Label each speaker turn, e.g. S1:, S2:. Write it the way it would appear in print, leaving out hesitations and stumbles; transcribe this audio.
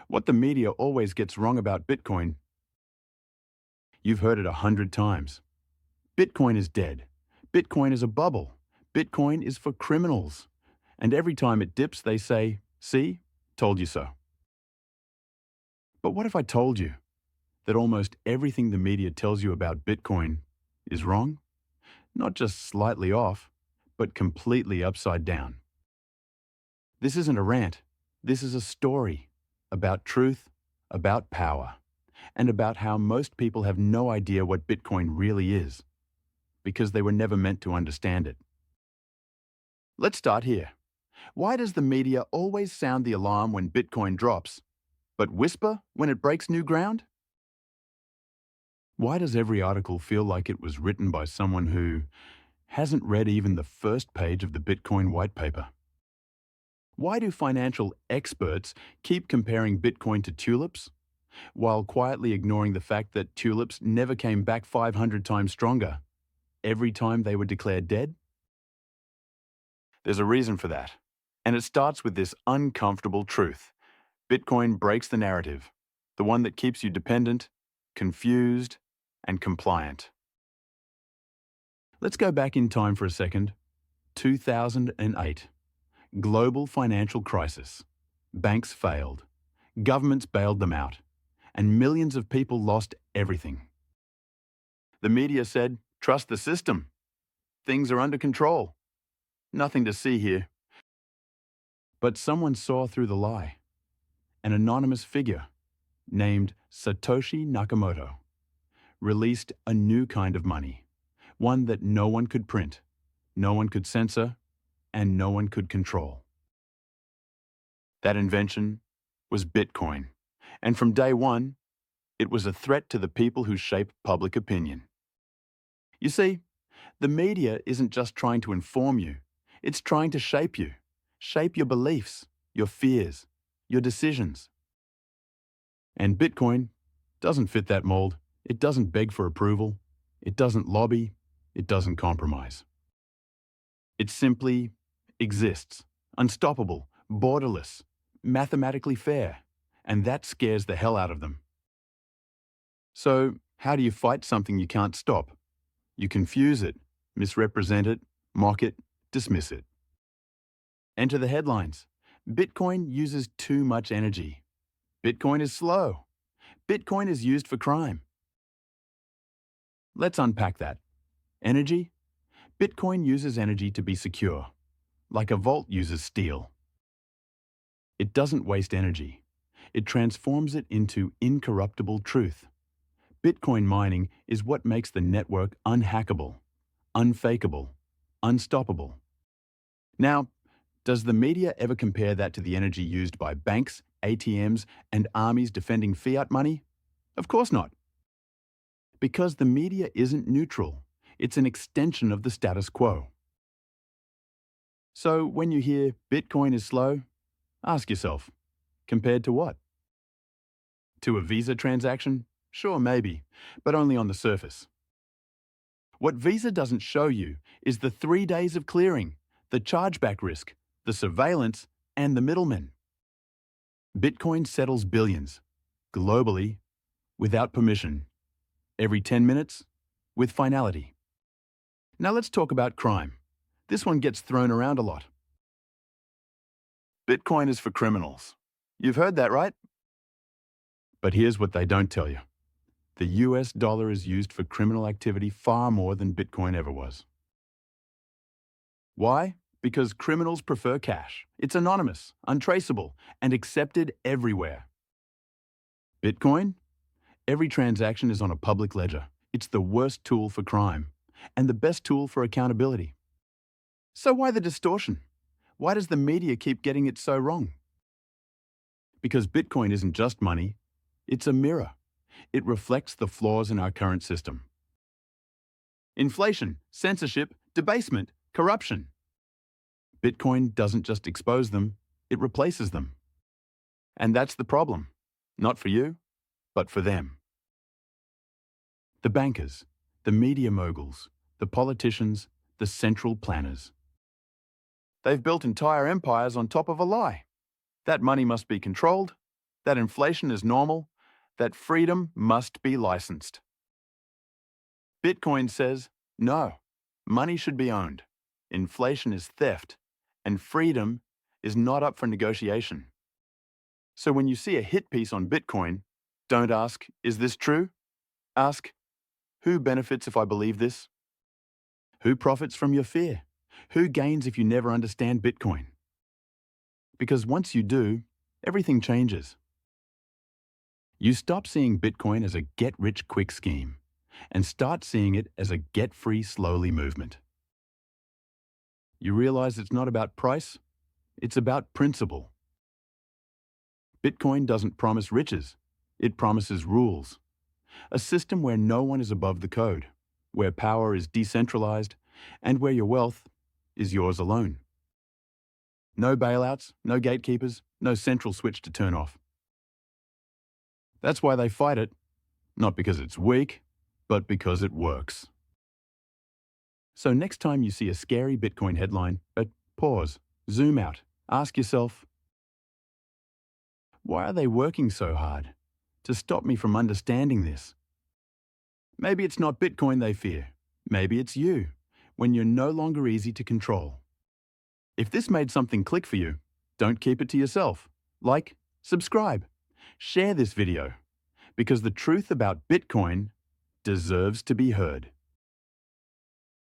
S1: What the media always gets wrong about Bitcoin, you've heard it 100 times. Bitcoin is dead. Bitcoin is a bubble. Bitcoin is for criminals. And every time it dips, they say, "See, told you so." But what if I told you that almost everything the media tells you about Bitcoin is wrong? Not just slightly off, but completely upside down. This isn't a rant. This is a story about truth, about power, and about how most people have no idea what Bitcoin really is, because they were never meant to understand it. Let's start here. Why does the media always sound the alarm when Bitcoin drops, but whisper when it breaks new ground? Why does every article feel like it was written by someone who hasn't read even the first page of the Bitcoin white paper? Why do financial experts keep comparing Bitcoin to tulips, while quietly ignoring the fact that tulips never came back 500 times stronger every time they were declared dead? There's a reason for that, and it starts with this uncomfortable truth. Bitcoin breaks the narrative, the one that keeps you dependent, confused, and compliant. Let's go back in time for a second. 2008. Global financial crisis. Banks failed. Governments bailed them out. And millions of people lost everything. The media said, "Trust the system. Things are under control. Nothing to see here." But someone saw through the lie. An anonymous figure named Satoshi Nakamoto released a new kind of money, one that no one could print, no one could censor, and no one could control. That invention was Bitcoin, and from day one, it was a threat to the people who shape public opinion. You see, the media isn't just trying to inform you, it's trying to shape you, shape your beliefs, your fears, your decisions. And Bitcoin doesn't fit that mold. It doesn't beg for approval. It doesn't lobby. It doesn't compromise. It simply exists, unstoppable, borderless, mathematically fair, and that scares the hell out of them. So, how do you fight something you can't stop? You confuse it, misrepresent it, mock it, dismiss it. Enter the headlines. Bitcoin uses too much energy. Bitcoin is slow. Bitcoin is used for crime. Let's unpack that. Energy? Bitcoin uses energy to be secure, like a vault uses steel. It doesn't waste energy. It transforms it into incorruptible truth. Bitcoin mining is what makes the network unhackable, unfakeable, unstoppable. Now, does the media ever compare that to the energy used by banks, ATMs, and armies defending fiat money? Of course not. Because the media isn't neutral. It's an extension of the status quo. So when you hear Bitcoin is slow, ask yourself, compared to what? To a Visa transaction? Sure, maybe, but only on the surface. What Visa doesn't show you is the 3 days of clearing, the chargeback risk, the surveillance, and the middlemen. Bitcoin settles billions, globally, without permission, every 10 minutes, with finality. Now let's talk about crime. This one gets thrown around a lot. Bitcoin is for criminals. You've heard that, right? But here's what they don't tell you. The US dollar is used for criminal activity far more than Bitcoin ever was. Why? Because criminals prefer cash. It's anonymous, untraceable, and accepted everywhere. Bitcoin? Every transaction is on a public ledger. It's the worst tool for crime, and the best tool for accountability. So why the distortion? Why does the media keep getting it so wrong? Because Bitcoin isn't just money, it's a mirror. It reflects the flaws in our current system. Inflation, censorship, debasement, corruption. Bitcoin doesn't just expose them, it replaces them. And that's the problem. Not for you, but for them. The bankers, the media moguls, the politicians, the central planners. They've built entire empires on top of a lie. That money must be controlled, that inflation is normal, that freedom must be licensed. Bitcoin says, no, money should be owned. Inflation is theft, and freedom is not up for negotiation. So when you see a hit piece on Bitcoin, don't ask, is this true? Ask, who benefits if I believe this? Who profits from your fear? Who gains if you never understand Bitcoin? Because once you do, everything changes. You stop seeing Bitcoin as a get-rich-quick scheme and start seeing it as a get-free-slowly movement. You realize it's not about price, it's about principle. Bitcoin doesn't promise riches, it promises rules. A system where no one is above the code, where power is decentralized, and where your wealth is yours alone. No bailouts, no gatekeepers, no central switch to turn off. That's why they fight it, not because it's weak, but because it works. So next time you see a scary Bitcoin headline, pause, zoom out, ask yourself, why are they working so hard to stop me from understanding this? Maybe it's not Bitcoin they fear. Maybe it's you, when you're no longer easy to control. If this made something click for you, don't keep it to yourself. Like, subscribe, share this video, because the truth about Bitcoin deserves to be heard.